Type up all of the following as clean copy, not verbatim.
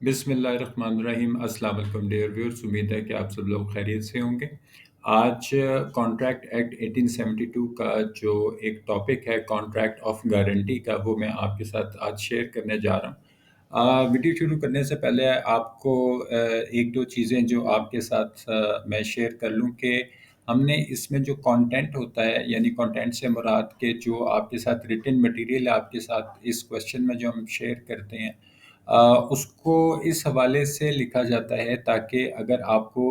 بسم اللہ الرحمن الرحیم۔ السلام علیکم ڈیئر ویورز، امید ہے کہ آپ سب لوگ خیریت سے ہوں گے۔ آج کانٹریکٹ ایکٹ 1872 کا جو ایک ٹاپک ہے کانٹریکٹ آف گارنٹی کا، وہ میں آپ کے ساتھ آج شیئر کرنے جا رہا ہوں۔ ویڈیو شروع کرنے سے پہلے آپ کو ایک دو چیزیں جو آپ کے ساتھ میں شیئر کر لوں کہ ہم نے اس میں جو کانٹینٹ ہوتا ہے، یعنی کانٹینٹ سے مراد کہ جو آپ کے ساتھ ریٹن مٹیریل آپ کے ساتھ اس کویشچن میں جو ہم شیئر کرتے ہیں، اس کو اس حوالے سے لکھا جاتا ہے تاکہ اگر آپ کو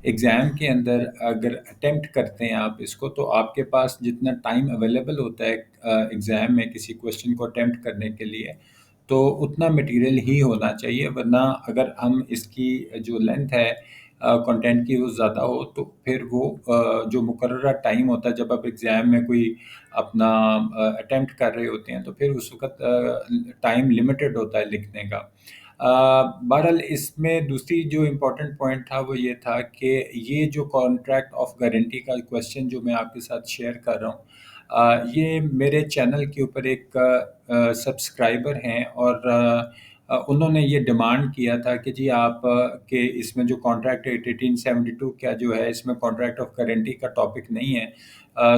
ایگزام کے اندر اگر اٹیمپٹ کرتے ہیں آپ اس کو، تو آپ کے پاس جتنا ٹائم اویلیبل ہوتا ہے ایگزام میں کسی کویشچن کو اٹیمپٹ کرنے کے لیے، تو اتنا مٹیریل ہی ہونا چاہیے۔ ورنہ اگر ہم اس کی جو لینتھ ہے کنٹینٹ کی وہ زیادہ ہو، تو پھر وہ جو مقررہ ٹائم ہوتا ہے جب آپ ایگزام میں کوئی اپنا اٹیمپٹ کر رہے ہوتے ہیں، تو پھر اس وقت ٹائم لمیٹڈ ہوتا ہے لکھنے کا۔ بہرحال اس میں دوسری جو امپورٹنٹ پوائنٹ تھا وہ یہ تھا کہ یہ جو کانٹریکٹ آف گارنٹی کا کویشچن جو میں آپ کے ساتھ شیئر کر رہا ہوں، یہ میرے چینل کے اوپر ایک سبسکرائبر ہیں، اور انہوں نے یہ ڈیمانڈ کیا تھا کہ جی آپ کہ اس میں جو کانٹریکٹ 1872 کا جو ہے، اس میں کانٹریکٹ آف گارنٹی کا ٹاپک نہیں ہے،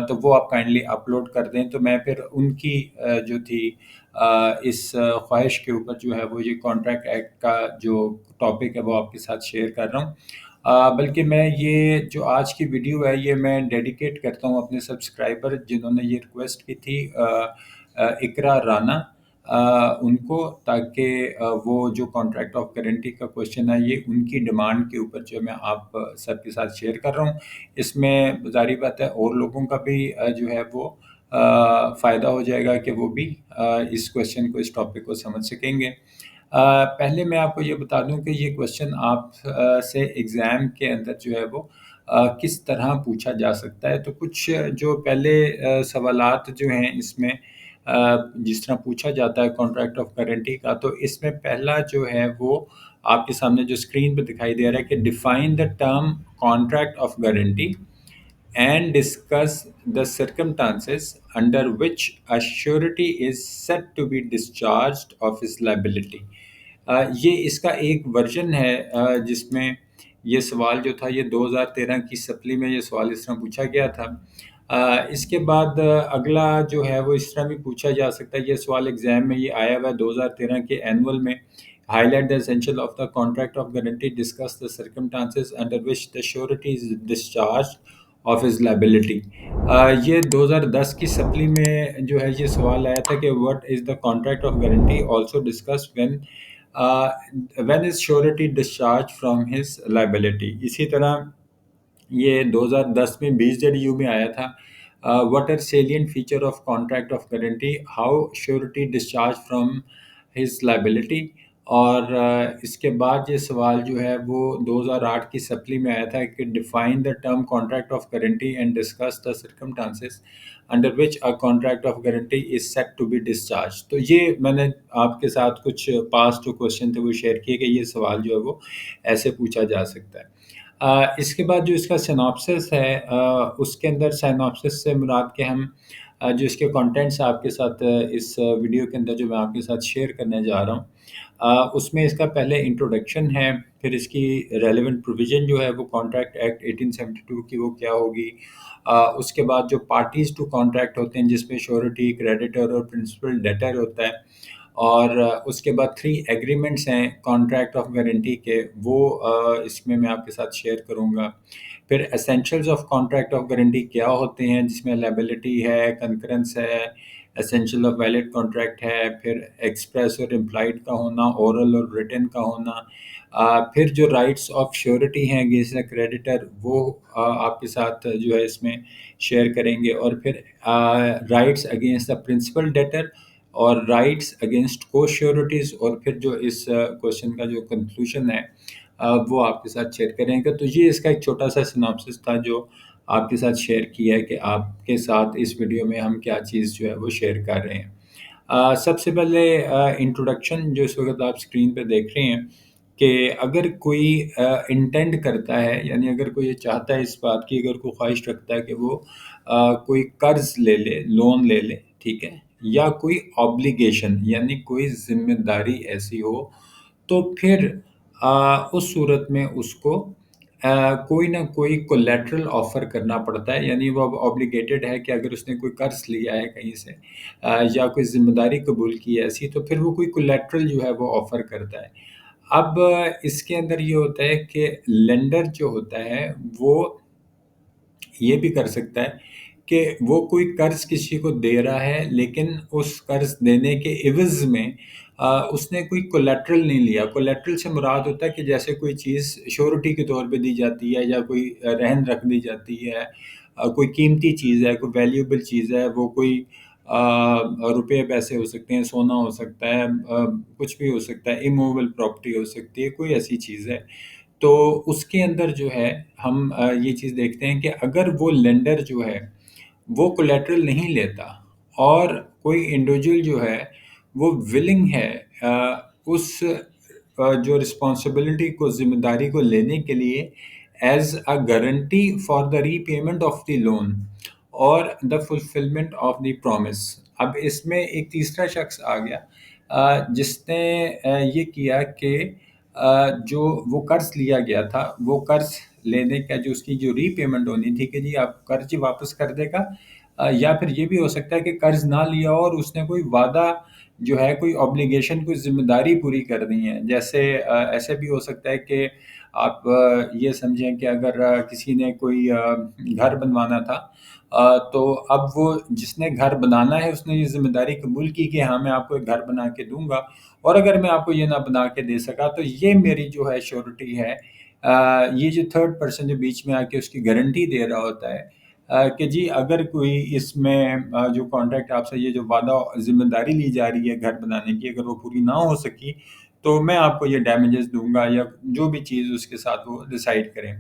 تو وہ آپ کائنڈلی اپلوڈ کر دیں۔ تو میں پھر ان کی جو تھی اس خواہش کے اوپر جو ہے وہ یہ کانٹریکٹ ایکٹ کا جو ٹاپک ہے وہ آپ کے ساتھ شیئر کر رہا ہوں۔ بلکہ میں یہ جو آج کی ویڈیو ہے یہ میں ڈیڈیکیٹ کرتا ہوں اپنے سبسکرائبر جنہوں نے یہ ریکویسٹ کی تھی، اقرا رانا، ان کو، تاکہ وہ جو کانٹریکٹ آف گارنٹی کا کویشچن ہے یہ ان کی ڈیمانڈ کے اوپر جو میں آپ سب کے ساتھ شیئر کر رہا ہوں۔ اس میں ظاہری بات ہے اور لوگوں کا بھی جو ہے وہ فائدہ ہو جائے گا کہ وہ بھی اس کویشچن کو، اس ٹاپک کو سمجھ سکیں گے۔ پہلے میں آپ کو یہ بتا دوں کہ یہ کویشچن آپ سے ایگزام کے اندر جو ہے وہ کس طرح پوچھا جا سکتا ہے۔ تو کچھ جو پہلے سوالات جو ہیں اس میں جس طرح پوچھا جاتا ہے کانٹریکٹ آف گارنٹی کا، تو اس میں پہلا جو ہے وہ آپ کے سامنے جو اسکرین پہ دکھائی دے رہا ہے کہ define the term contract of guarantee and discuss the circumstances under which a surety is said to be discharged of his liability۔ یہ اس کا ایک ورژن ہے جس میں یہ سوال جو تھا یہ 2013 کی سپلی میں یہ سوال اس طرح پوچھا گیا تھا۔ اس کے بعد اگلا جو ہے وہ اس طرح بھی پوچھا جا سکتا ہے، یہ سوال ایگزام میں یہ آیا ہوا ہے 2013 کے اینول میں، highlight the essential of the contract of guarantee, discuss the circumstances under which the surety is discharged of his liability۔ یہ 2010 کی سپلی میں جو ہے یہ سوال آیا تھا کہ what is the contract of guarantee also discuss when is surety discharged from his liability۔ اسی طرح یہ 2010 میں 20 میں آیا تھا what are salient feature of contract of guarantee, how surety discharged from his liability۔ اور اس کے بعد یہ سوال جو ہے وہ 2008 کی سپلی میں آیا تھا کہ define the term contract of guarantee and discuss the circumstances under which a contract of guarantee is set to be discharge. تو یہ میں نے آپ کے ساتھ کچھ پاسٹ جو کویشچن تھے وہ شیئر کیے کہ یہ سوال جو ہے وہ ایسے پوچھا جا سکتا ہے۔ اس کے بعد جو اس کا سیناپسس ہے، اس کے اندر سیناپسس سے مراد کہ ہم جو اس کے کانٹینٹس آپ کے ساتھ اس ویڈیو کے اندر جو میں آپ کے ساتھ شیئر کرنے جا رہا ہوں، اس میں اس کا پہلے انٹروڈکشن ہے، پھر اس کی ریلیونٹ پروویژن جو ہے وہ کانٹریکٹ ایکٹ 1872 کی وہ کیا ہوگی، اس کے بعد جو پارٹیز ٹو کانٹریکٹ ہوتے ہیں جس میں شیورٹی، کریڈیٹر اور پرنسپل ڈیٹر ہوتا ہے، اور اس کے بعد 3 ایگریمنٹس ہیں کانٹریکٹ آف گارنٹی کے، وہ اس میں آپ کے ساتھ شیئر کروں گا۔ پھر essentials of contract of guarantee کیا ہوتے ہیں، جس میں لائبلٹی ہے، کنکرنس ہے، اسینشل آف ویلڈ کانٹریکٹ ہے، پھر ایکسپریس اور امپلائڈ کا ہونا، اورل اور ریٹن کا ہونا، پھر جو رائٹس آف شیورٹی ہیں اگینسٹ اے کریڈیٹر وہ آپ کے ساتھ جو ہے اس میں شیئر کریں گے، اور پھر rights against the principal debtor اور رائٹس اگینسٹ کو شیورٹیز، اور پھر جو اس کویشچن کا جو کنکلوژن ہے وہ آپ کے ساتھ شیئر کریں گے۔ تو یہ اس کا ایک چھوٹا سا سناپسس تھا جو آپ کے ساتھ شیئر کیا ہے کہ آپ کے ساتھ اس ویڈیو میں ہم کیا چیز جو ہے وہ شیئر کر رہے ہیں۔ سب سے پہلے انٹروڈکشن جو اس وقت آپ اسکرین پہ دیکھ رہے ہیں کہ اگر کوئی انٹینڈ کرتا ہے، یعنی اگر کوئی یہ چاہتا ہے اس بات کی، اگر کوئی خواہش رکھتا ہے کہ وہ کوئی قرض لے لے، لون لے لے، ٹھیک ہے، یا کوئی آبلیگیشن یعنی کوئی ذمہ داری ایسی ہو تو پھر اس صورت میں اس کو کوئی نہ کوئی کولیٹرل آفر کرنا پڑتا ہے، یعنی وہ اب اوبلیگیٹڈ ہے کہ اگر اس نے کوئی قرض لیا ہے کہیں سے یا کوئی ذمہ داری قبول کی ہے ایسی، تو پھر وہ کوئی کولیٹرل جو ہے وہ آفر کرتا ہے۔ اب اس کے اندر یہ ہوتا ہے کہ لینڈر جو ہوتا ہے وہ یہ بھی کر سکتا ہے کہ وہ کوئی قرض کسی کو دے رہا ہے، لیکن اس قرض دینے کے عوض میں اس نے کوئی کولیٹرل نہیں لیا۔ کولیٹرل سے مراد ہوتا ہے کہ جیسے کوئی چیز شورٹی کے طور پہ دی جاتی ہے یا کوئی رہن رکھ دی جاتی ہے، کوئی قیمتی چیز ہے، کوئی ویلیوبل چیز ہے، وہ کوئی روپے پیسے ہو سکتے ہیں، سونا ہو سکتا ہے، کچھ بھی ہو سکتا ہے، اموویبل پراپرٹی ہو سکتی ہے، کوئی ایسی چیز ہے۔ تو اس کے اندر جو ہے ہم یہ چیز دیکھتے ہیں کہ اگر وہ لینڈر جو ہے وہ کولیٹرل نہیں لیتا اور کوئی انڈیویجول جو ہے وہ ولنگ ہے اس جو رسپانسبلٹی کو، ذمہ داری کو لینے کے لیے as a guarantee for the repayment of the loan اور the fulfilment of the promise. اب اس میں ایک تیسرا شخص آ گیا جس نے یہ کیا کہ جو وہ قرض لیا گیا تھا، وہ قرض لینے کا جو اس کی جو ری پیمنٹ ہونی تھی کہ جی آپ قرض واپس کر دے گا، یا پھر یہ بھی ہو سکتا ہے کہ قرض نہ لیا اور اس نے کوئی وعدہ جو ہے، کوئی اوبلیگیشن، کوئی ذمہ داری پوری کرنی ہے۔ جیسے ایسے بھی ہو سکتا ہے کہ آپ یہ سمجھیں کہ اگر کسی نے کوئی گھر بنوانا تھا، تو اب وہ جس نے گھر بنانا ہے اس نے یہ ذمہ داری قبول کی کہ ہاں میں آپ کو ایک گھر بنا کے دوں گا، اور اگر میں آپ کو یہ نہ بنا کے دے سکا تو یہ میری جو ہے شیورٹی ہے۔ یہ جو تھرڈ پرسن جو بیچ میں آ کے اس کی گارنٹی دے رہا ہوتا ہے کہ جی اگر کوئی اس میں جو کانٹریکٹ آپ سے یہ جو وعدہ ذمہ داری لی جا رہی ہے گھر بنانے کی، اگر وہ پوری نہ ہو سکی تو میں آپ کو یہ ڈیمیجز دوں گا، یا جو بھی چیز اس کے ساتھ وہ ڈیسائیڈ کریں۔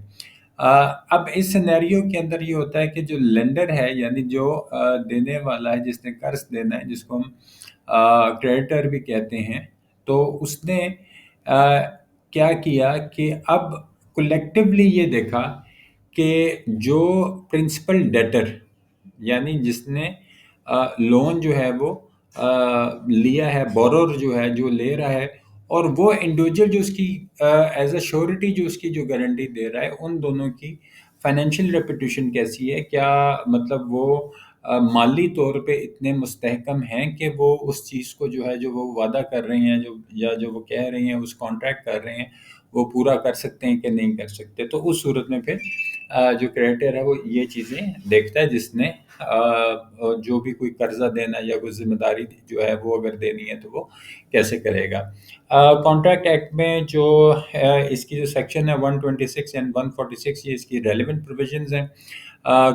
اب اس سینیریو کے اندر یہ ہوتا ہے کہ جو لینڈر ہے، یعنی جو دینے والا ہے، جس نے قرض دینا ہے، جس کو ہم کریڈیٹر بھی کہتے ہیں، تو اس نے کیا کیا کہ اب کولیکٹیولی یہ دیکھا کہ جو پرنسپل ڈیٹر، یعنی جس نے لون جو ہے وہ لیا ہے، بورر جو ہے جو لے رہا ہے، اور وہ انڈیویجول جو اس کی ایز اے شیورٹی جو اس کی جو گارنٹی دے رہا ہے، ان دونوں کی فائنینشیل ریپوٹیشن کیسی ہے، کیا مطلب وہ مالی طور پہ اتنے مستحکم ہیں کہ وہ اس چیز کو جو ہے جو وہ وعدہ کر رہے ہیں، یا جو وہ کہہ رہے ہیں، اس کانٹریکٹ کر رہے ہیں، وہ پورا کر سکتے ہیں کہ نہیں کر سکتے۔ تو اس صورت میں پھر جو کریڈیٹر ہے وہ یہ چیزیں دیکھتا ہے، جس نے جو بھی کوئی قرضہ دینا یا کوئی ذمہ داری جو ہے وہ اگر دینی ہے تو وہ کیسے کرے گا۔ کانٹریکٹ ایکٹ میں جو اس کی جو سیکشن ہے 126 اینڈ 146، یہ اس کی ریلیونٹ پروویژنز ہیں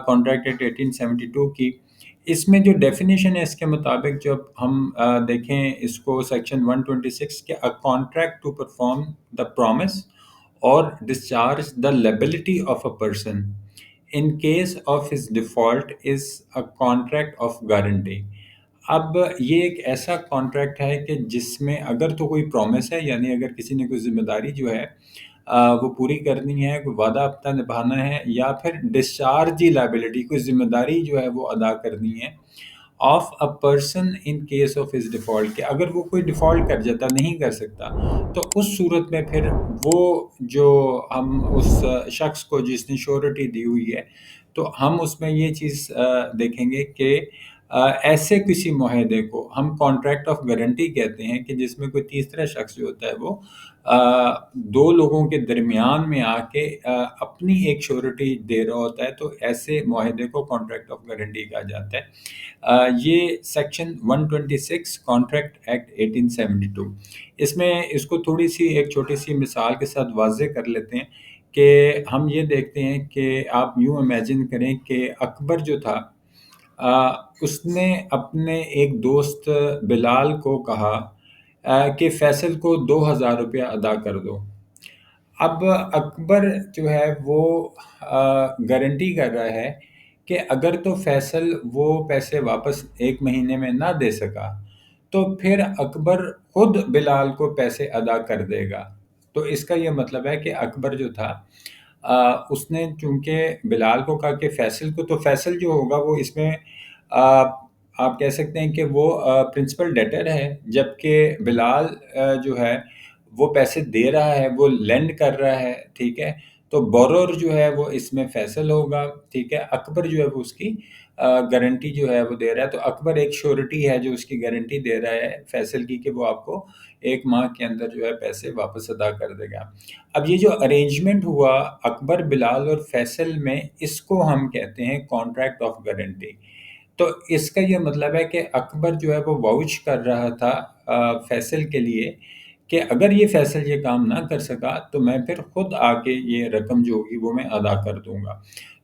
کانٹریکٹ ایکٹ 1872 کی۔ اس میں جو ڈیفینیشن ہے اس کے مطابق جب ہم دیکھیں اس کو سیکشن 126 کے a contract to perform the promise or discharge the liability of a person in case of his default is a contract of guarantee۔ اب یہ ایک ایسا کانٹریکٹ ہے کہ جس میں اگر تو کوئی پرومس ہے، یعنی اگر کسی نے کوئی ذمہ داری جو ہے وہ پوری کرنی ہے، کوئی وعدہ اپنا نبھانا ہے، یا پھر ڈسچارج لائبلٹی، کوئی ذمہ داری جو ہے وہ ادا کرنی ہے of a person in case of his default, کہ اگر وہ کوئی ڈیفالٹ کر جاتا، نہیں کر سکتا، تو اس صورت میں پھر وہ جو ہم اس شخص کو جس نے شیورٹی دی ہوئی ہے، تو ہم اس میں یہ چیز دیکھیں گے کہ ایسے کسی معاہدے کو ہم کانٹریکٹ آف گارنٹی کہتے ہیں کہ جس میں کوئی تیسرا شخص جو ہوتا ہے وہ دو لوگوں کے درمیان میں آ کے اپنی ایک شیورٹی دے رہا ہوتا ہے، تو ایسے معاہدے کو کانٹریکٹ آف گارنٹی کہا جاتا ہے۔ یہ سیکشن 126 کانٹریکٹ ایکٹ 1872، اس میں اس کو تھوڑی سی ایک چھوٹی سی مثال کے ساتھ واضح کر لیتے ہیں کہ ہم یہ دیکھتے ہیں کہ آپ یوں امیجن کریں کہ اکبر جو تھا، اس نے اپنے ایک دوست بلال کو کہا کہ فیصل کو 2000 روپیہ ادا کر دو۔ اب اکبر جو ہے وہ گارنٹی کر رہا ہے کہ اگر تو فیصل وہ پیسے واپس 1 مہینے میں نہ دے سکا تو پھر اکبر خود بلال کو پیسے ادا کر دے گا۔ تو اس کا یہ مطلب ہے کہ اکبر جو تھا اس نے چونکہ بلال کو کہا کہ فیصل کو، تو فیصل جو ہوگا وہ اس میں آپ کہہ سکتے ہیں کہ وہ پرنسپل ڈیٹر ہے، جبکہ بلال جو ہے وہ پیسے دے رہا ہے، وہ لینڈ کر رہا ہے، ٹھیک ہے، تو بورر جو ہے وہ اس میں فیصل ہوگا، ٹھیک ہے، اکبر جو ہے وہ اس کی گارنٹی جو ہے وہ دے رہا ہے، تو اکبر ایک شورٹی ہے جو اس کی گارنٹی دے رہا ہے فیصل کی کہ وہ آپ کو 1 ماہ کے اندر جو ہے پیسے واپس ادا کر دے گا۔ اب یہ جو ارینجمنٹ ہوا اکبر، بلال اور فیصل میں، اس کو ہم کہتے ہیں کانٹریکٹ آف گارنٹی۔ تو اس کا یہ مطلب ہے کہ اکبر جو ہے وہ واؤچ کر رہا تھا فیصل کے لیے کہ اگر یہ فیصل یہ کام نہ کر سکا تو میں پھر خود آ کے یہ رقم جو ہوگی وہ میں ادا کر دوں گا۔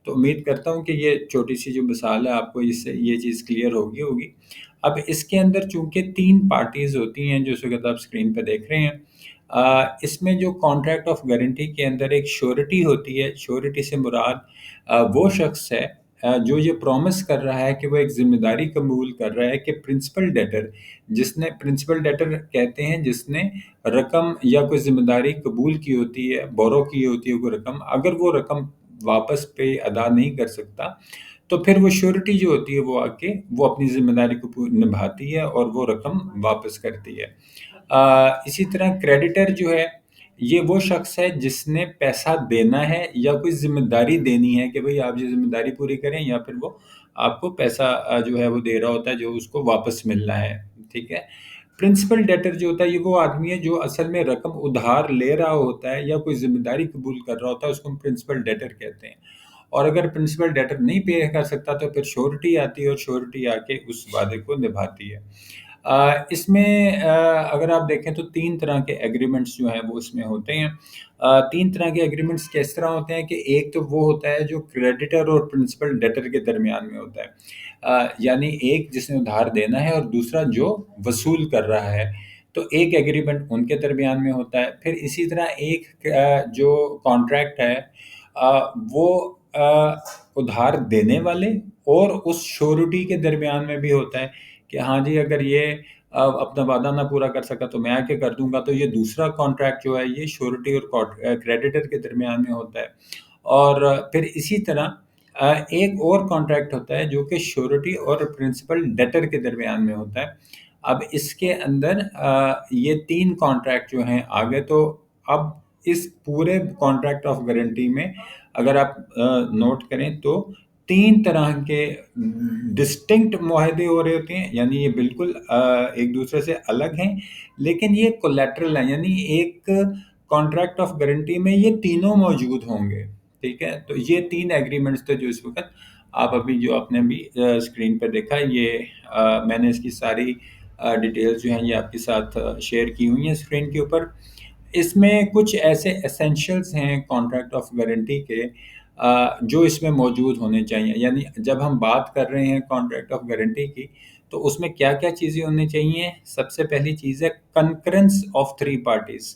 تو امید کرتا ہوں کہ یہ چھوٹی سی جو مثال ہے آپ کو اس سے یہ چیز کلیئر ہوگی۔ اب اس کے اندر چونکہ 3 پارٹیز ہوتی ہیں جو اس وقت آپ اسکرین پہ دیکھ رہے ہیں، اس میں جو کانٹریکٹ آف گارنٹی کے اندر ایک شورٹی ہوتی ہے، شورٹی سے مراد وہ شخص ہے جو یہ پرومس کر رہا ہے کہ وہ ایک ذمہ داری قبول کر رہا ہے کہ پرنسپل ڈیٹر، جس نے پرنسپل ڈیٹر کہتے ہیں جس نے رقم یا کوئی ذمہ داری قبول کی ہوتی ہے، بورو کی ہوتی ہے کوئی رقم، اگر وہ رقم واپس پہ ادا نہیں کر سکتا تو پھر وہ شورٹی جو ہوتی ہے وہ آ کے وہ اپنی ذمہ داری کو نبھاتی ہے اور وہ رقم واپس کرتی ہے۔ اسی طرح کریڈیٹر جو ہے یہ وہ شخص ہے جس نے پیسہ دینا ہے یا کوئی ذمہ داری دینی ہے کہ بھئی آپ یہ ذمہ داری پوری کریں، یا پھر وہ آپ کو پیسہ جو ہے وہ دے رہا ہوتا ہے جو اس کو واپس ملنا ہے، ٹھیک ہے۔ پرنسپل ڈیٹر جو ہوتا ہے یہ وہ آدمی ہے جو اصل میں رقم ادھار لے رہا ہوتا ہے یا کوئی ذمہ داری قبول کر رہا ہوتا ہے، اس کو ہم پرنسپل ڈیٹر کہتے ہیں۔ اور اگر پرنسپل ڈیٹر نہیں پے کر سکتا تو پھر شورٹی آتی ہے اور شورٹی آ کے اس وعدے کو نبھاتی ہے۔ اس میں اگر آپ دیکھیں تو 3 طرح کے ایگریمنٹس جو ہیں وہ اس میں ہوتے ہیں۔ 3 طرح کے ایگریمنٹس کس طرح ہوتے ہیں کہ ایک تو وہ ہوتا ہے جو کریڈیٹر اور پرنسپل ڈیٹر کے درمیان میں ہوتا ہے، یعنی ایک جس نے ادھار دینا ہے اور دوسرا جو وصول کر رہا ہے، تو ایک ایگریمنٹ ان کے درمیان میں ہوتا ہے۔ پھر اسی طرح ایک جو کانٹریکٹ ہے وہ ادھار دینے والے اور اس شورٹی کے درمیان میں بھی ہوتا ہے کہ ہاں جی اگر یہ اپنا وعدہ نہ پورا کر سکا تو میں آ کے کر دوں گا، تو یہ دوسرا کانٹریکٹ جو ہے یہ شورٹی اور کریڈیٹر کے درمیان میں ہوتا ہے۔ اور پھر اسی طرح ایک اور کانٹریکٹ ہوتا ہے جو کہ شورٹی اور پرنسپل ڈیٹر کے درمیان میں ہوتا ہے۔ اب اس کے اندر یہ 3 کانٹریکٹ جو ہیں آگے، تو اب اس پورے کانٹریکٹ آف گارنٹی میں اگر آپ نوٹ کریں تو 3 طرح کے ڈسٹنکٹ معاہدے ہو رہے ہوتے ہیں، یعنی یہ بالکل ایک دوسرے سے الگ ہیں، لیکن یہ کولیٹرل ہیں، یعنی ایک کانٹریکٹ آف گارنٹی میں یہ تینوں موجود ہوں گے، ٹھیک ہے۔ تو یہ 3 ایگریمنٹس تھے جو اس وقت آپ ابھی جو آپ نے بھی اسکرین پہ دیکھا، یہ میں نے اس کی ساری ڈیٹیلز جو ہیں یہ آپ کے ساتھ شیئر کی ہوئی ہیں اسکرین کے اوپر۔ اس میں کچھ ایسے ایسینشلز ہیں کانٹریکٹ آف گارنٹی کے جو اس میں موجود ہونے چاہیے، یعنی جب ہم بات کر رہے ہیں کانٹریکٹ آف گارنٹی کی تو اس میں کیا کیا چیزیں ہونی چاہیے۔ سب سے پہلی چیز ہے کنکرنس آف 3 پارٹیز۔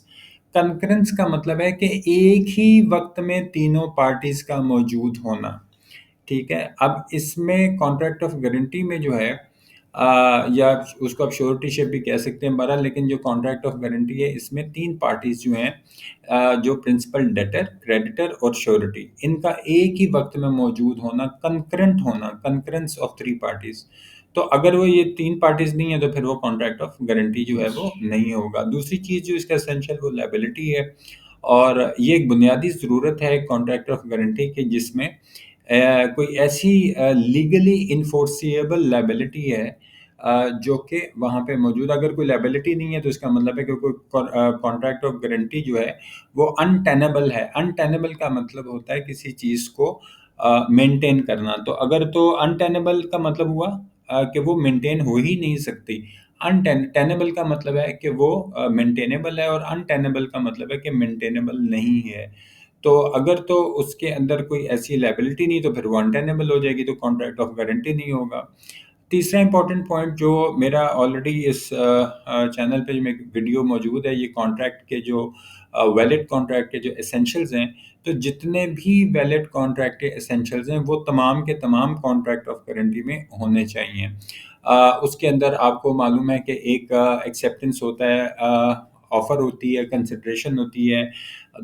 کنکرنس کا مطلب ہے کہ ایک ہی وقت میں تینوں پارٹیز کا موجود ہونا، ٹھیک ہے۔ اب اس میں کانٹریکٹ آف گارنٹی میں جو ہے یا اس کو آپ شورٹی شپ بھی کہہ سکتے ہیں بہرحال، لیکن جو کانٹریکٹ آف گارنٹی ہے اس میں 3 پارٹیز جو ہیں جو پرنسپل ڈیٹر، کریڈیٹر اور شورٹی، ان کا ایک ہی وقت میں موجود ہونا، کنکرنٹ ہونا، کنکرنس آف 3 پارٹیز۔ تو اگر وہ یہ 3 پارٹیز نہیں ہیں تو پھر وہ کانٹریکٹ آف گارنٹی جو ہے وہ نہیں ہوگا۔ دوسری چیز جو اس کا اسینشل وہ لائبلٹی ہے، اور یہ ایک بنیادی ضرورت ہے کانٹریکٹ آف گارنٹی کی جس میں کوئی ایسی لیگلی انفورسیبل لائبلٹی ہے جو کہ وہاں پہ موجود، اگر کوئی لائبلٹی نہیں ہے تو اس کا مطلب ہے کہ کوئی کانٹریکٹ آف گارنٹی جو ہے وہ انٹینبل ہے۔ انٹینبل کا مطلب ہوتا ہے کسی چیز کو مینٹین کرنا، تو اگر تو انٹینبل کا مطلب ہوا کہ وہ مینٹین ہو ہی نہیں سکتی۔ انٹینبل کا مطلب ہے کہ وہ مینٹینیبل ہے، اور انٹینبل کا مطلب ہے کہ مینٹینیبل نہیں ہے۔ تو اگر تو اس کے اندر کوئی ایسی لائبلٹی نہیں تو پھر وہ انٹینیبل ہو جائے گی، تو کانٹریکٹ آف گارنٹی نہیں ہوگا۔ تیسرا امپورٹنٹ پوائنٹ جو میرا آلریڈی اس چینل پہ میں ویڈیو موجود ہے، یہ کانٹریکٹ کے جو ویلڈ کانٹریکٹ کے جو ایسینشلز ہیں، تو جتنے بھی ویلڈ کانٹریکٹ کے ایسینشلز ہیں وہ تمام کے تمام کانٹریکٹ آف گارنٹی میں ہونے چاہیے۔ اس کے اندر آپ کو معلوم ہے کہ ایک ایکسیپٹنس ہوتا ہے، آفر ہوتی ہے، کنسیڈریشن ہوتی ہے،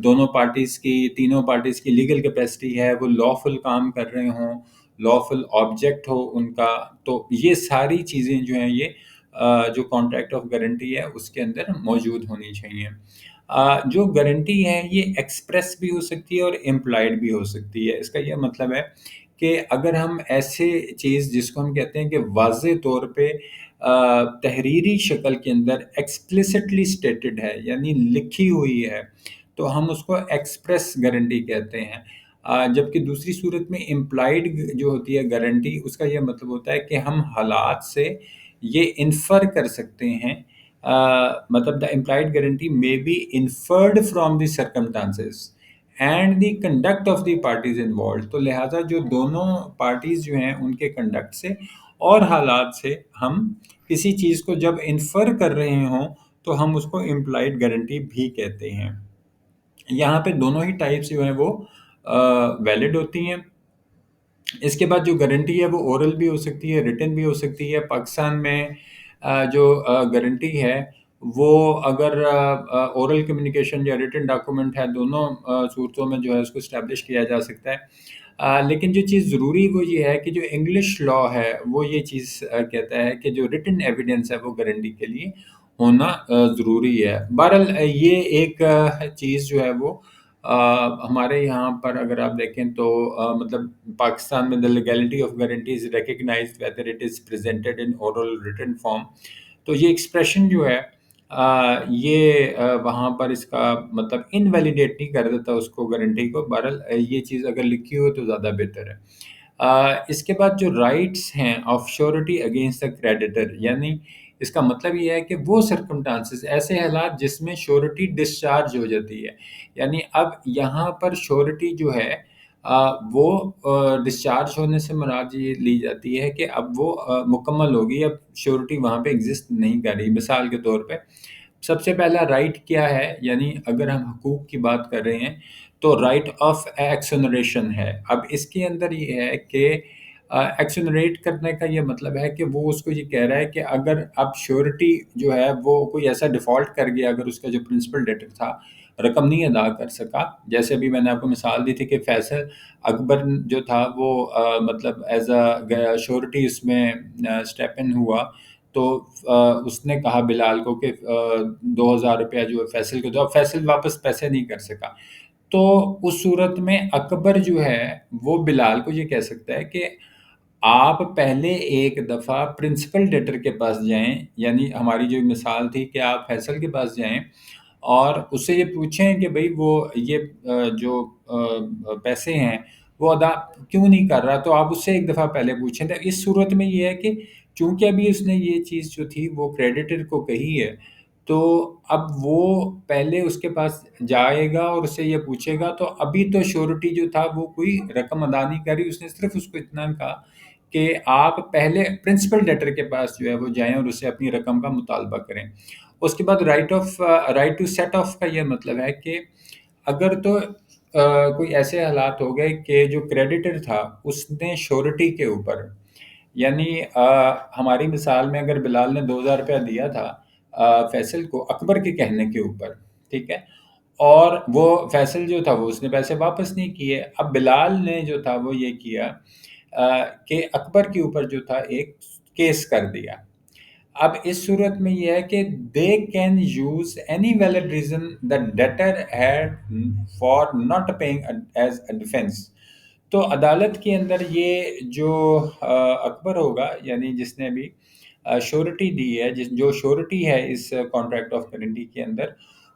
دونوں پارٹیز کی، تینوں پارٹیز کی لیگل کیپیسٹی ہے، وہ لافل کام کر رہے ہوں، لافل آبجیکٹ ہو ان کا، تو یہ ساری چیزیں جو ہیں یہ جو کانٹریکٹ آف گارنٹی ہے اس کے اندر موجود ہونی چاہیے۔ جو گارنٹی ہے یہ ایکسپریس بھی ہو سکتی ہے اور امپلائڈ بھی ہو سکتی ہے. اس کا یہ مطلب ہے کہ اگر ہم ایسے چیز جس کو ہم کہتے ہیں کہ واضح طور پہ تحریری شکل کے اندر ایکسپلسٹلی اسٹیٹڈ ہے یعنی لکھی ہوئی ہے تو ہم اس کو ایکسپریس گارنٹی کہتے ہیں. جبکہ دوسری صورت میں امپلائڈ جو ہوتی ہے گارنٹی اس کا یہ مطلب ہوتا ہے کہ ہم حالات سے یہ انفر کر سکتے ہیں. مطلب the employed guarantee may be inferred from the circumstances and the conduct of the parties involved. تو لہٰذا جو دونوں پارٹیز جو ہیں ان کے کنڈکٹ سے اور حالات سے ہم کسی چیز کو جب انفر کر رہے ہوں تو ہم اس کو امپلائڈ گارنٹی بھی کہتے ہیں. یہاں پہ دونوں ہی ٹائپس جو ہیں وہ ویلڈ ہوتی ہیں. اس کے بعد جو گارنٹی ہے وہ اورل بھی ہو سکتی ہے, ریٹن بھی ہو سکتی ہے. پاکستان میں جو گارنٹی ہے وہ اگر اورل کمیونیکیشن یا ریٹن ڈاکومنٹ ہے دونوں صورتوں میں جو ہے اس کو اسٹیبلش کیا جا سکتا ہے. لیکن جو چیز ضروری وہ یہ ہے کہ جو انگلش لا ہے وہ یہ چیز کہتا ہے کہ جو ریٹن ایویڈنس ہے وہ گارنٹی کے لیے ہونا ضروری ہے. بہرحال یہ ایک چیز جو ہے وہ ہمارے یہاں پر اگر آپ دیکھیں تو مطلب پاکستان میں the legality of guarantee is recognized whether it is presented in oral written form. تو یہ ایکسپریشن جو ہے یہ وہاں پر اس کا مطلب انویلیڈیٹ نہیں کر دیتا اس کو گارنٹی کو. بہرحال یہ چیز اگر لکھی ہو تو زیادہ بہتر ہے. اس کے بعد جو رائٹس ہیں of surety against the creditor یعنی اس کا مطلب یہ ہے کہ وہ سرکمٹانسز ایسے حالات جس میں شیورٹی ڈسچارج ہو جاتی ہے. یعنی اب یہاں پر شیورٹی جو ہے وہ ڈسچارج ہونے سے مراد یہ لی جاتی ہے کہ اب وہ مکمل ہوگی, اب شیورٹی وہاں پہ ایگزسٹ نہیں کر رہی. مثال کے طور پہ سب سے پہلا رائٹ کیا ہے, یعنی اگر ہم حقوق کی بات کر رہے ہیں تو رائٹ آف ایکسونریشن ہے. اب اس کے اندر یہ ہے کہ ایکسونریٹ کرنے کا یہ مطلب ہے کہ وہ اس کو یہ کہہ رہا ہے کہ اگر اب شیورٹی جو ہے وہ کوئی ایسا ڈیفالٹ کر گیا, اگر اس کا جو پرنسپل ڈیٹر تھا رقم نہیں ادا کر سکا, جیسے ابھی میں نے آپ کو مثال دی تھی کہ فیصل اکبر جو تھا وہ مطلب ایز اے شیورٹی اس میں اسٹیپ ان ہوا تو اس نے کہا بلال کو کہ 2000 روپیہ جو فیصل کو دو. اب فیصل واپس پیسے نہیں کر سکا تو اس صورت میں اکبر جو ہے وہ بلال کو یہ کہہ سکتا ہے کہ آپ پہلے ایک دفعہ پرنسپل ڈیٹر کے پاس جائیں, یعنی ہماری جو مثال تھی کہ آپ فیصل کے پاس جائیں اور اس سے یہ پوچھیں کہ بھئی وہ یہ جو پیسے ہیں وہ ادا کیوں نہیں کر رہا, تو آپ اس سے ایک دفعہ پہلے پوچھیں. تو اس صورت میں یہ ہے کہ چونکہ ابھی اس نے یہ چیز جو تھی وہ کریڈیٹر کو کہی ہے تو اب وہ پہلے اس کے پاس جائے گا اور اس سے یہ پوچھے گا, تو ابھی تو شیورٹی جو تھا وہ کوئی رقم ادا نہیں کری, اس نے صرف اس کو اتنا کہا کہ آپ پہلے پرنسپل ڈیٹر کے پاس جو ہے وہ جائیں اور اسے اپنی رقم کا مطالبہ کریں. اس کے بعد رائٹ ٹو سیٹ آف کا یہ مطلب ہے کہ اگر تو کوئی ایسے حالات ہو گئے کہ جو کریڈیٹر تھا اس نے شیورٹی کے اوپر, یعنی ہماری مثال میں اگر بلال نے 2000 روپیہ دیا تھا فیصل کو اکبر کے کہنے کے اوپر, ٹھیک ہے, اور وہ فیصل جو تھا وہ اس نے پیسے واپس نہیں کیے. اب بلال نے جو تھا وہ یہ کیا کہ اکبر کے اوپر جو تھا ایک کیس کر دیا. اب اس صورت میں یہ ہے کہ they can use any valid reason the debtor had for not paying as a defence. تو عدالت کے اندر یہ جو اکبر ہوگا یعنی جس نے ابھی شیورٹی دی ہے, جو شیورٹی ہے اس کانٹریکٹ آف گارنٹی کے اندر,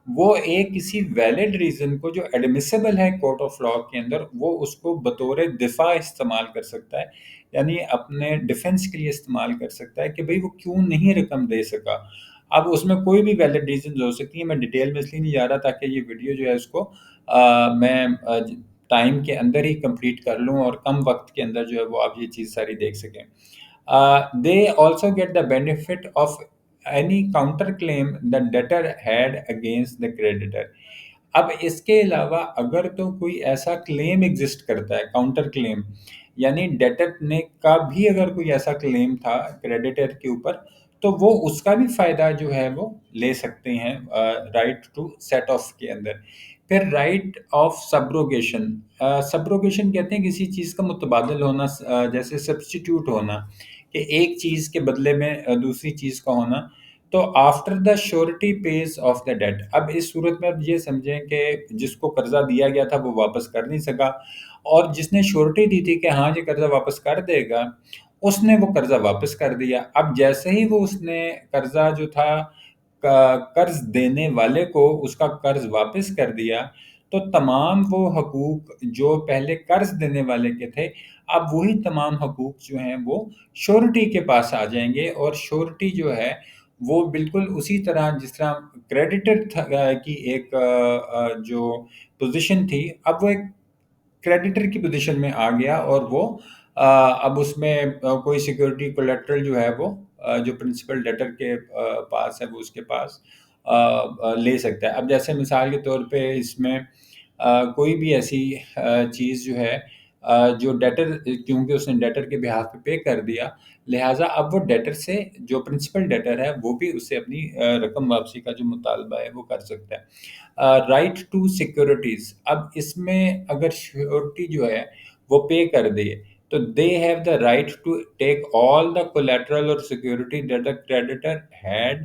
وہ ایک کسی ویلڈ ریزن کو جو ایڈمیسیبل ہے کورٹ آف لا کے اندر وہ اس کو بطور دفاع استعمال کر سکتا ہے, یعنی اپنے ڈیفنس کے لیے استعمال کر سکتا ہے کہ بھئی وہ کیوں نہیں رقم دے سکا. اب اس میں کوئی بھی ویلڈ ریزنز ہو سکتی ہیں, میں ڈیٹیل میں اس لیے نہیں جا رہا تاکہ یہ ویڈیو جو ہے اس کو میں ٹائم کے اندر ہی کمپلیٹ کر لوں اور کم وقت کے اندر جو ہے وہ آپ یہ چیز ساری دیکھ سکیں. They also get the benefit of any counter claim the debtor had against the creditor. اب اس کے علاوہ اگر تو کوئی ایسا کلیم ایگزسٹ کرتا ہے, کاؤنٹر کلیم, یعنی ڈیٹر نے کا بھی اگر کوئی ایسا کلیم تھا کریڈیٹر کے اوپر تو وہ اس کا بھی فائدہ جو ہے وہ لے سکتے ہیں رائٹ ٹو سیٹ آف کے اندر. پھر رائٹ آف سبروگیشن. سبروگیشن کہتے ہیں کسی چیز کا متبادل ہونا, جیسے سبسٹیٹیوٹ ہونا, کہ ایک چیز کے بدلے میں دوسری چیز کا ہونا. تو after the surety pays off the debt, اب اس صورت میں اب یہ سمجھیں کہ جس کو قرضہ دیا گیا تھا وہ واپس کر نہیں سکا، اور جس نے شیورٹی دی تھی کہ ہاں یہ قرضہ واپس کر دے گا، اس نے وہ قرضہ واپس کر دیا۔ اب جیسے ہی وہ اس نے قرضہ جو تھا قرض دینے والے کو اس کا قرض واپس کر دیا، تو تمام وہ حقوق جو پہلے قرض دینے والے کے تھے، اب وہی تمام حقوق جو ہیں وہ شیورٹی کے پاس آ جائیں گے، اور شیورٹی جو ہے وہ بالکل اسی طرح جس طرح کریڈیٹر کی ایک جو پوزیشن تھی، اب وہ ایک کریڈیٹر کی پوزیشن میں آ گیا، اور وہ اب اس میں کوئی سیکورٹی کولیٹرل جو ہے وہ جو پرنسپل ڈیٹر کے پاس ہے وہ اس کے پاس لے سکتا ہے۔ اب جیسے مثال کے طور پہ اس میں کوئی بھی ایسی چیز جو ہے جو ڈیٹر، کیونکہ اس نے ڈیٹر کے بہاف پہ پے کر دیا، لہٰذا اب وہ ڈیٹر سے جو پرنسپل ڈیٹر ہے وہ بھی اس سے اپنی رقم واپسی کا جو مطالبہ ہے وہ کر سکتا ہے۔ رائٹ ٹو سیکورٹیز، اب اس میں اگر شیورٹی جو ہے وہ پے کر دے تو they have the right to take all the collateral اور security that the creditor had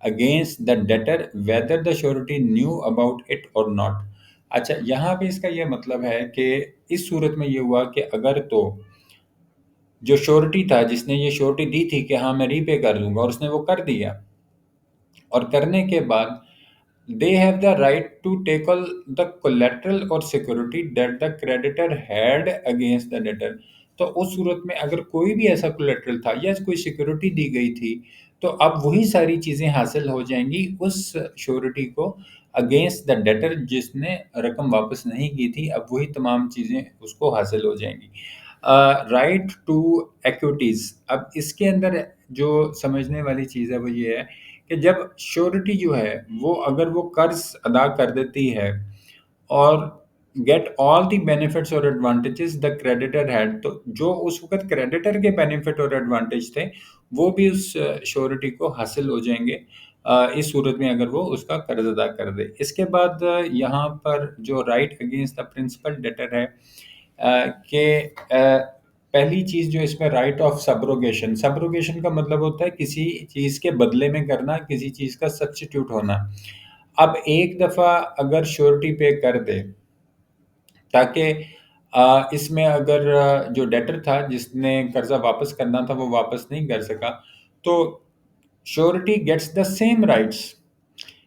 against the debtor whether the surety knew about it or not. اچھا، یہاں پہ اس کا یہ مطلب ہے کہ اس صورت میں یہ ہوا کہ اگر تو جو شیورٹی تھا جس نے یہ شیورٹی دی تھی کہ ہاں میں ری پے کر لوں گا، اور اس نے وہ کر دیا، اور کرنے کے بعد they have the right to take all the collateral or security that the creditor had against the debtor۔ تو اس صورت میں اگر کوئی بھی ایسا کولیٹرل تھا یا کوئی سیکورٹی دی گئی تھی، تو اب وہی ساری چیزیں حاصل ہو جائیں گی اس شیورٹی کو اگینسٹ دا ڈیٹر جس نے رقم واپس نہیں کی تھی، اب وہی تمام چیزیں اس کو حاصل ہو جائیں گی۔ رائٹ ٹو ایکویٹیز، اب اس کے اندر جو سمجھنے والی چیز ہے وہ یہ ہے کہ جب شیورٹی جو ہے وہ اگر وہ قرض ادا کر دیتی ہے اور گیٹ آل دی بینیفٹس اور ایڈوانٹیجز دا کریڈیٹر ہیڈ، تو جو اس وقت کریڈیٹر کے بینیفٹ اور ایڈوانٹیج تھے وہ بھی اس شیورٹی کو حاصل ہو جائیں گے اس صورت میں اگر وہ اس کا قرض ادا کر دے۔ اس کے بعد یہاں پر جو right against the principal debtor ہے کہ پہلی چیز جو اس میں رائٹ آف سبروگیشن، سبروگیشن کا مطلب ہوتا ہے کسی چیز کے بدلے میں کرنا، کسی چیز کا سبسٹیٹیوٹ ہونا۔ اب ایک دفعہ اگر شیورٹی پے کر دے، تاکہ اس میں اگر جو ڈیٹر تھا جس نے قرضہ واپس کرنا تھا وہ واپس نہیں کر سکا، تو surety gets the same rights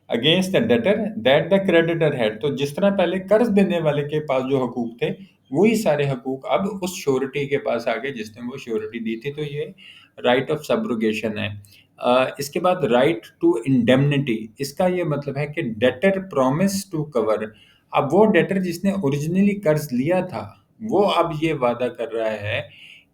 against the debtor that the creditor had. تو جس طرح پہلے قرض دینے والے کے پاس جو حقوق تھے وہی سارے حقوق اب اس شیورٹی کے پاس آ گئے جس نے وہ شیورٹی دی تھی۔ تو یہ رائٹ آف سبروگیشن ہے۔ اس کے بعد رائٹ ٹو انڈیمنٹی، اس کا یہ مطلب ہے کہ ڈیٹر پرومس ٹو کور، اب وہ ڈیٹر جس نے اوریجنلی قرض لیا تھا وہ اب یہ وعدہ کر رہا ہے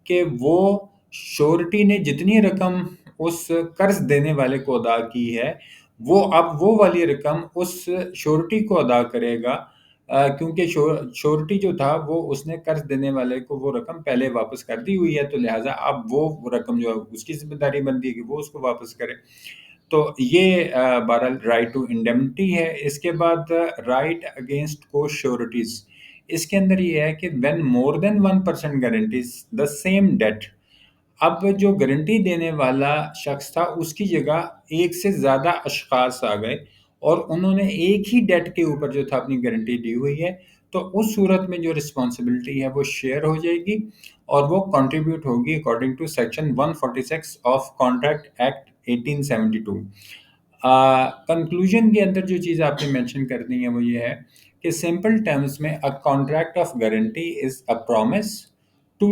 کہ وہ شیورٹی نے جتنی رقم اس قرض دینے والے کو ادا کی ہے وہ اب وہ والی رقم اس شیورٹی کو ادا کرے گا، کیونکہ شیورٹی جو تھا وہ اس نے قرض دینے والے کو وہ رقم پہلے واپس کر دی ہوئی ہے، تو لہٰذا اب وہ رقم جو ہے اس کی ذمہ داری بنتی ہے کہ وہ اس کو واپس کرے۔ تو یہ بہرحال رائٹ ٹو انڈیمنٹی ہے۔ اس کے بعد رائٹ اگینسٹ کو شیورٹیز، اس کے اندر یہ ہے کہ when more than 1% guarantees the same debt, اب جو گارنٹی دینے والا شخص تھا اس کی جگہ ایک سے زیادہ اشخاص آ گئے اور انہوں نے ایک ہی ڈیٹ کے اوپر جو تھا اپنی گارنٹی دی ہوئی ہے، تو اس صورت میں جو رسپانسبلٹی ہے وہ شیئر ہو جائے گی اور وہ کنٹریبیوٹ ہوگی according to section 146 of contract act 1872۔ Conclusion کے اندر جو چیز آپ نے مینشن کرنی ہے وہ یہ ہے کہ سمپل ٹرمز میں a contract of guarantee is a promise to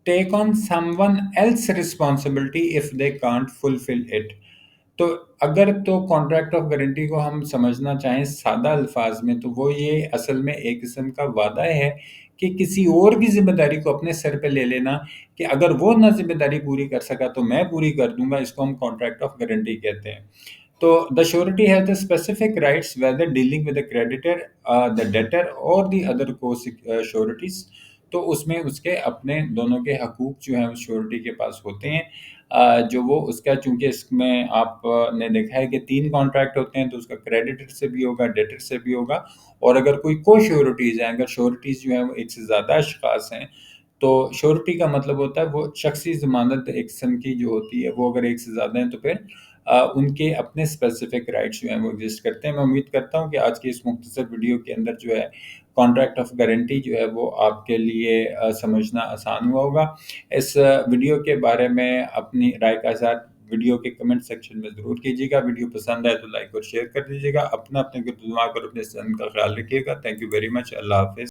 take on someone else responsibility if they can't fulfill it۔ تو اگر تو کانٹریکٹ آف گارنٹی کو ہم سمجھنا چاہیں سادہ الفاظ میں تو وہ یہ اصل میں ایک قسم کا وعدہ ہے کہ کسی اور کی ذمہ داری کو اپنے سر پہ لے لینا کہ اگر وہ نہ ذمہ داری پوری کر سکا تو میں پوری کر دوں گا، اس کو ہم کانٹریکٹ آف گارنٹی کہتے ہیں۔ تو the surety has the specific rights whether dealing with the creditor, the debtor or the other co-sureties۔ تو اس میں اس کے اپنے دونوں کے حقوق جو ہیں شیورٹی کے پاس ہوتے ہیں، جو وہ اس کا، چونکہ اس میں آپ نے دیکھا ہے کہ 3 کانٹریکٹ ہوتے ہیں تو اس کا کریڈیٹر سے بھی ہوگا، ڈیٹر سے بھی ہوگا، اور اگر کوئی کو شیورٹیز ہیں، اگر شیورٹیز جو ہیں وہ ایک سے زیادہ اشخاص ہیں تو شیورٹی کا مطلب ہوتا ہے وہ شخصی ضمانت ایک قسم کی جو ہوتی ہے، وہ اگر ایک سے زیادہ ہیں تو پھر ان کے اپنے اسپیسیفک رائٹس جو ہیں وہ ایگزسٹ کرتے ہیں۔ میں امید کرتا ہوں کہ آج کی اس مختصر ویڈیو کے اندر جو ہے کانٹریکٹ آف گارنٹی جو ہے وہ آپ کے لیے سمجھنا آسان ہوا ہوگا۔ اس ویڈیو کے بارے میں اپنی رائے کا اظہار ویڈیو کے کمنٹ سیکشن میں ضرور کیجیے گا۔ ویڈیو پسند آئے تو لائک اور شیئر کر دیجیے گا۔ اپنا اپنے گرد دماغ اور اپنے سن کا خیال رکھیے گا۔ Thank you very much. اللہ حافظ۔